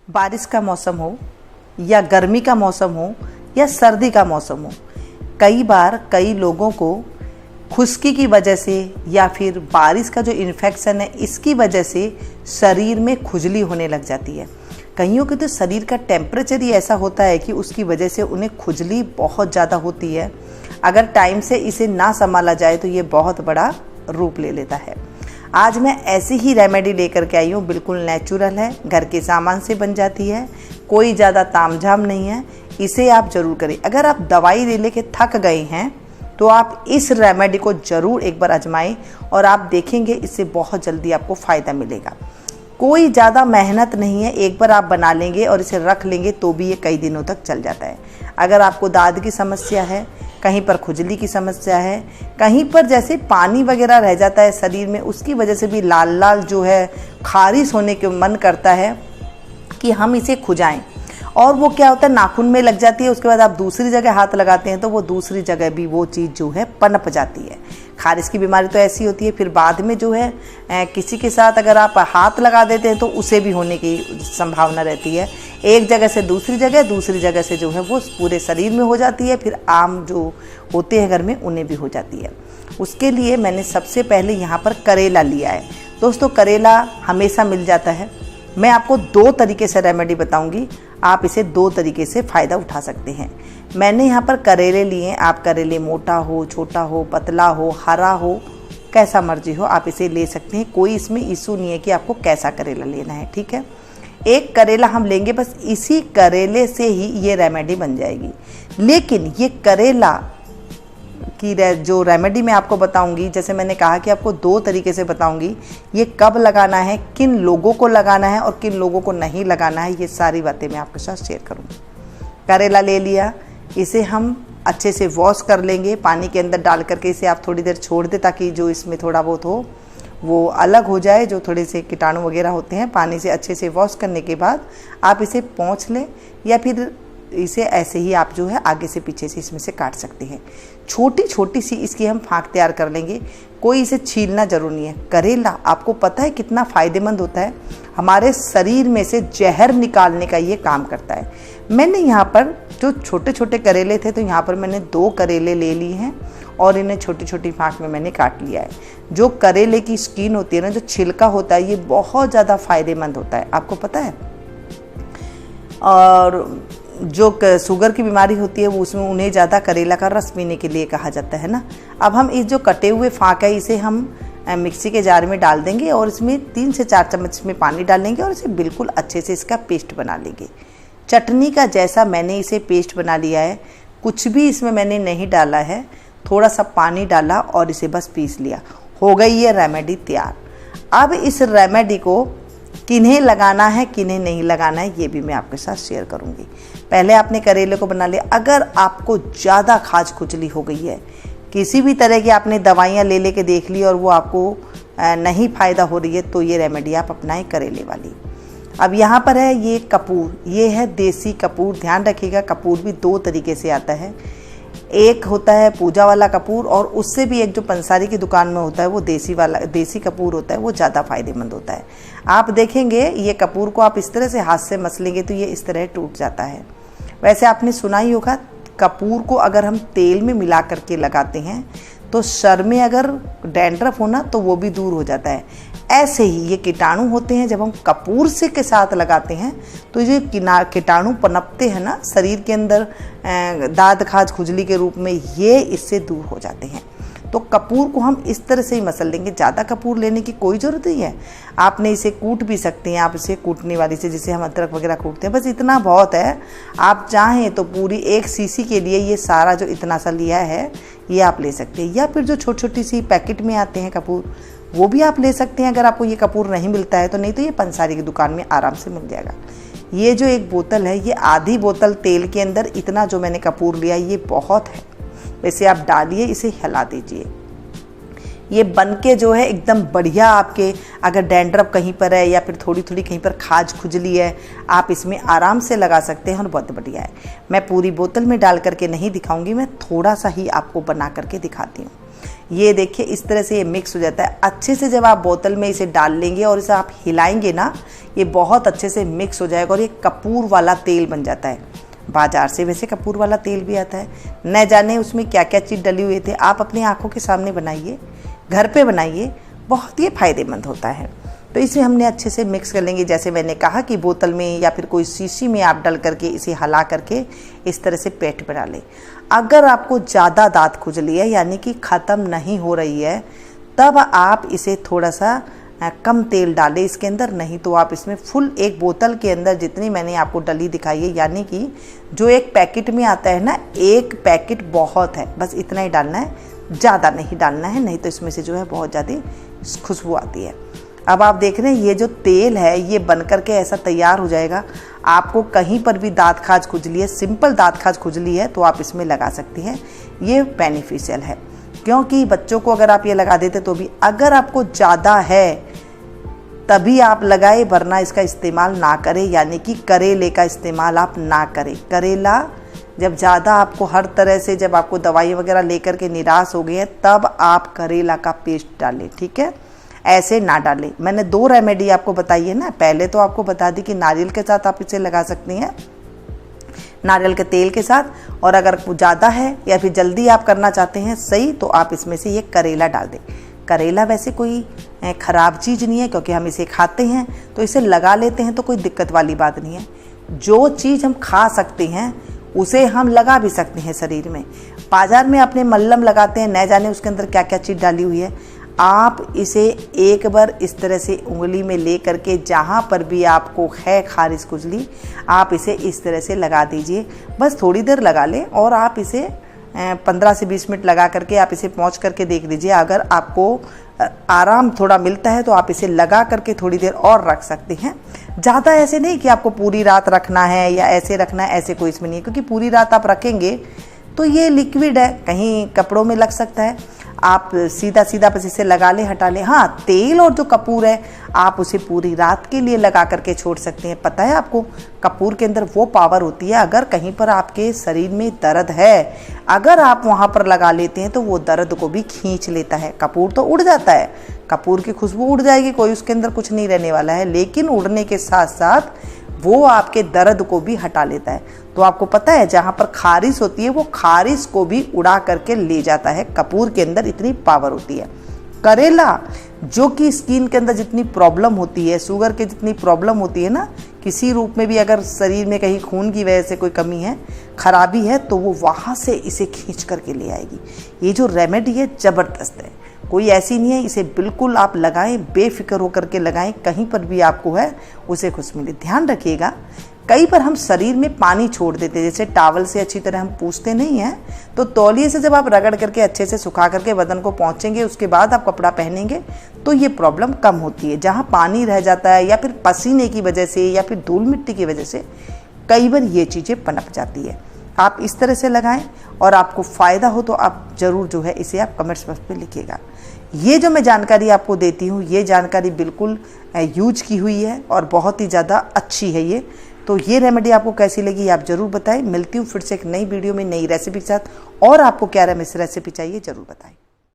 बारिश का मौसम हो या गर्मी का मौसम हो या सर्दी का मौसम हो, कई बार कई लोगों को खुश्की की वजह से या फिर बारिश का जो इन्फेक्शन है इसकी वजह से शरीर में खुजली होने लग जाती है। कईयों के तो शरीर का टेम्परेचर ही ऐसा होता है कि उसकी वजह से उन्हें खुजली बहुत ज़्यादा होती है। अगर टाइम से इसे ना संभाला जाए तो ये बहुत बड़ा रूप ले लेता है। आज मैं ऐसी ही रेमेडी लेकर के आई हूँ, बिल्कुल नेचुरल है, घर के सामान से बन जाती है, कोई ज़्यादा तामझाम नहीं है। इसे आप ज़रूर करें। अगर आप दवाई ले लेके थक गए हैं तो आप इस रेमेडी को ज़रूर एक बार आजमाएं और आप देखेंगे इससे बहुत जल्दी आपको फ़ायदा मिलेगा। कोई ज़्यादा मेहनत नहीं है, एक बार आप बना लेंगे और इसे रख लेंगे तो भी ये कई दिनों तक चल जाता है। अगर आपको दाद की समस्या है, कहीं पर खुजली की समस्या है, कहीं पर जैसे पानी वगैरह रह जाता है शरीर में, उसकी वजह से भी लाल लाल जो है खारिश होने के मन करता है कि हम इसे खुजाएं, और वो क्या होता है नाखून में लग जाती है। उसके बाद आप दूसरी जगह हाथ लगाते हैं तो वो दूसरी जगह भी वो चीज़ जो है पनप जाती है। खारिश की बीमारी तो ऐसी होती है। फिर बाद में जो है किसी के साथ अगर आप हाथ लगा देते हैं तो उसे भी होने की संभावना रहती है। एक जगह से दूसरी जगह से जो है वो पूरे शरीर में हो जाती है। फिर आम जो होते हैं घर में उन्हें भी हो जाती है। उसके लिए मैंने सबसे पहले यहाँ पर करेला लिया है। दोस्तों, करेला हमेशा मिल जाता है। मैं आपको 2 तरीके से रेमेडी बताऊंगी, आप इसे 2 तरीके से फ़ायदा उठा सकते हैं। मैंने यहाँ पर करेले लिए। आप करेले मोटा हो, छोटा हो, पतला हो, हरा हो, कैसा मर्जी हो आप इसे ले सकते हैं। कोई इसमें इशू नहीं है कि आपको कैसा करेला लेना है, ठीक है। एक करेला हम लेंगे, बस इसी करेले से ही ये रेमेडी बन जाएगी। लेकिन ये करेला की जो रेमेडी मैं आपको बताऊंगी, जैसे मैंने कहा कि आपको 2 तरीके से बताऊंगी, ये कब लगाना है, किन लोगों को लगाना है और किन लोगों को नहीं लगाना है, ये सारी बातें मैं आपके साथ शेयर करूंगी। करेला ले लिया, इसे हम अच्छे से वॉश कर लेंगे। पानी के अंदर डाल करके इसे आप थोड़ी देर छोड़ दें ताकि जो इसमें थोड़ा बहुत हो वो अलग हो जाए, जो थोड़े से कीटाणु वगैरह होते हैं। पानी से अच्छे से वॉश करने के बाद आप इसे पोंछ लें या फिर इसे ऐसे ही आप जो है आगे से पीछे से इसमें से काट सकते हैं। छोटी छोटी सी इसकी हम फाँक तैयार कर लेंगे। कोई इसे छीलना जरूर नहीं है। करेला आपको पता है कितना फ़ायदेमंद होता है, हमारे शरीर में से जहर निकालने का ये काम करता है। मैंने यहाँ पर जो छोटे छोटे करेले थे तो यहाँ पर मैंने 2 करेले ले लिए हैं और इन्हें छोटी छोटी फाँक में मैंने काट लिया है। जो करेले की स्किन होती है ना, जो छिलका होता है, ये बहुत ज़्यादा फ़ायदेमंद होता है, आपको पता है। और जो शुगर की बीमारी होती है वो उसमें उन्हें ज़्यादा करेला का रस पीने के लिए कहा जाता है ना। अब हम इस जो कटे हुए फाँक है इसे हम मिक्सी के जार में डाल देंगे और इसमें 3 से 4 चम्मच में पानी डालेंगे और इसे बिल्कुल अच्छे से इसका पेस्ट बना लेंगे। चटनी का जैसा मैंने इसे पेस्ट बना लिया है, कुछ भी इसमें मैंने नहीं डाला है, थोड़ा सा पानी डाला और इसे बस पीस लिया। हो गई ये रेमेडी तैयार। अब इस रेमेडी को किन्हें लगाना है किन्हें नहीं लगाना है ये भी मैं आपके साथ शेयर करूंगी। पहले आपने करेले को बना लिया। अगर आपको ज़्यादा खाज खुजली हो गई है, किसी भी तरह की आपने दवाइयाँ ले लेके देख ली और वो आपको नहीं फ़ायदा हो रही है, तो ये रेमेडी आप अपनाएं करेले वाली। अब यहाँ पर है ये कपूर, ये है देसी कपूर। ध्यान रखिएगा, कपूर भी 2 तरीके से आता है। एक होता है पूजा वाला कपूर और उससे भी एक जो पंसारी की दुकान में होता है वो देसी कपूर होता है, वो ज़्यादा फायदेमंद होता है। आप देखेंगे ये कपूर को आप इस तरह से हाथ से मसलेंगे तो ये इस तरह टूट जाता है। वैसे आपने सुना ही होगा, कपूर को अगर हम तेल में मिला करके लगाते हैं तो सर में अगर डैंड्रफ होना तो वो भी दूर हो जाता है। ऐसे ही ये कीटाणु होते हैं, जब हम कपूर से के साथ लगाते हैं तो ये कीटाणु पनपते हैं ना शरीर के अंदर दाद खाज खुजली के रूप में, ये इससे दूर हो जाते हैं। तो कपूर को हम इस तरह से ही मसल लेंगे। ज़्यादा कपूर लेने की कोई ज़रूरत नहीं है। आपने इसे कूट भी सकते हैं, आप इसे कूटने वाली से जिसे हम अदरक वगैरह कूटते हैं, बस इतना बहुत है। आप चाहें तो पूरी 1 सीसी के लिए ये सारा जो इतना सा लिया है ये आप ले सकते हैं, या फिर जो छोटी छोटी सी पैकेट में आते हैं कपूर वो भी आप ले सकते हैं। अगर आपको ये कपूर नहीं मिलता है तो, नहीं तो ये पंसारी की दुकान में आराम से मिल जाएगा। ये जो एक बोतल है, ये आधी बोतल तेल के अंदर इतना जो मैंने कपूर लिया ये बहुत है। वैसे आप डालिए, इसे हिला दीजिए। ये बन के जो है एकदम बढ़िया, आपके अगर डैंड्रफ कहीं पर है या फिर थोड़ी थोड़ी कहीं पर खाज खुजली है, आप इसमें आराम से लगा सकते हैं और बहुत बढ़िया है। मैं पूरी बोतल में डाल करके नहीं दिखाऊंगी, मैं थोड़ा सा ही आपको बना करके दिखाती हूँ। ये देखिए इस तरह से ये मिक्स हो जाता है अच्छे से। जब आप बोतल में इसे डाल लेंगे और इसे आप हिलाएंगे ना, ये बहुत अच्छे से मिक्स हो जाएगा और ये कपूर वाला तेल बन जाता है। बाजार से वैसे कपूर वाला तेल भी आता है, न जाने उसमें क्या क्या चीज़ डली हुई थी। आप अपनी आंखों के सामने बनाइए, घर पे बनाइए, बहुत ही फ़ायदेमंद होता है। तो इसे हमने अच्छे से मिक्स कर लेंगे। जैसे मैंने कहा कि बोतल में या फिर कोई शीशी में आप डाल करके इसे हला करके इस तरह से पेस्ट बना लें। अगर आपको ज़्यादा दांत खुजली है यानी कि ख़त्म नहीं हो रही है, तब आप इसे थोड़ा सा कम तेल डालें इसके अंदर, नहीं तो आप इसमें फुल एक बोतल के अंदर जितनी मैंने आपको डली दिखाई है, यानी कि जो एक पैकेट में आता है ना, एक पैकेट बहुत है, बस इतना ही डालना है, ज़्यादा नहीं डालना है, नहीं तो इसमें से जो है बहुत ज़्यादा खुशबू आती है। अब आप देख रहे हैं ये जो तेल है ये बन करके ऐसा तैयार हो जाएगा। आपको कहीं पर भी दांत खाज खुजली है, सिंपल दांत खाज खुजली है, तो आप इसमें लगा सकती हैं। ये बेनिफिशियल है क्योंकि बच्चों को अगर आप ये लगा देते तो भी, अगर आपको ज़्यादा है तभी आप लगाए, वरना इसका इस्तेमाल ना करें। यानी कि करेले का इस्तेमाल आप ना करें। करेला जब ज़्यादा आपको हर तरह से, जब आपको दवाई वगैरह लेकर के निराश हो गए हैं, तब आप करेला का पेस्ट डालें, ठीक है, ऐसे ना डालें। मैंने 2 रेमेडी आपको बताई है ना। पहले तो आपको बता दी कि नारियल के साथ आप इसे लगा सकती हैं, नारियल के तेल के साथ, और अगर ज़्यादा है या फिर जल्दी आप करना चाहते हैं सही, तो आप इसमें से ये करेला डाल दें। करेला वैसे कोई ख़राब चीज़ नहीं है क्योंकि हम इसे खाते हैं, तो इसे लगा लेते हैं तो कोई दिक्कत वाली बात नहीं है। जो चीज़ हम खा सकते हैं उसे हम लगा भी सकते हैं शरीर में। बाज़ार में अपने मल्लम लगाते हैं, न जाने उसके अंदर क्या क्या चीज़ डाली हुई है। आप इसे एक बार इस तरह से उंगली में ले करके जहाँ पर भी आपको है खारिश खुजली, आप इसे इस तरह से लगा दीजिए। बस थोड़ी देर लगा लें और आप इसे 15 से 20 मिनट लगा करके आप इसे पोंछ करके देख लीजिए। अगर आपको आराम थोड़ा मिलता है तो आप इसे लगा करके थोड़ी देर और रख सकते हैं। ज़्यादा ऐसे नहीं कि आपको पूरी रात रखना है या ऐसे रखना है, ऐसे कोई इसमें नहीं है, क्योंकि पूरी रात आप रखेंगे तो ये लिक्विड है, कहीं कपड़ों में लग सकता है। आप सीधा सीधा बस इसे लगा लें, हटा लें। हाँ, तेल और जो कपूर है आप उसे पूरी रात के लिए लगा करके छोड़ सकते हैं। पता है आपको, कपूर के अंदर वो पावर होती है, अगर कहीं पर आपके शरीर में दर्द है, अगर आप वहाँ पर लगा लेते हैं तो वो दर्द को भी खींच लेता है। कपूर तो उड़ जाता है, कपूर की खुशबू उड़ जाएगी, कोई उसके अंदर कुछ नहीं रहने वाला है, लेकिन उड़ने के साथ साथ वो आपके दर्द को भी हटा लेता है। तो आपको पता है जहाँ पर खारिश होती है वो खारिश को भी उड़ा करके ले जाता है। कपूर के अंदर इतनी पावर होती है। करेला जो कि स्किन के अंदर जितनी प्रॉब्लम होती है, शुगर के जितनी प्रॉब्लम होती है ना, किसी रूप में भी अगर शरीर में कहीं खून की वजह से कोई कमी है, खराबी है, तो वो वहाँ से इसे खींच करके ले आएगी। ये जो रेमेडी है ज़बरदस्त है, कोई ऐसी नहीं है। इसे बिल्कुल आप लगाएं, बेफिक्र होकर के लगाएं, कहीं पर भी आपको है उसे खुश मिले। ध्यान रखिएगा, कई बार हम शरीर में पानी छोड़ देते हैं, जैसे टॉवल से अच्छी तरह हम पूछते नहीं हैं, तो तौलिए से जब आप रगड़ करके अच्छे से सुखा करके बदन को पोंछेंगे, उसके बाद आप कपड़ा पहनेंगे, तो ये प्रॉब्लम कम होती है। जहाँ पानी रह जाता है या फिर पसीने की वजह से या फिर धूल मिट्टी की वजह से कई बार ये चीज़ें पनप जाती है। आप इस तरह से लगाएं और आपको फ़ायदा हो तो आप ज़रूर जो है इसे आप कमेंट्स बॉक्स पे लिखिएगा। ये जो मैं जानकारी आपको देती हूँ, ये जानकारी बिल्कुल यूज की हुई है और बहुत ही ज़्यादा अच्छी है ये। तो ये रेमेडी आपको कैसी लगी आप ज़रूर बताएं। मिलती हूँ फिर से एक नई वीडियो में नई रेसिपी के साथ, और आपको क्या रेसिपी चाहिए ज़रूर बताएं।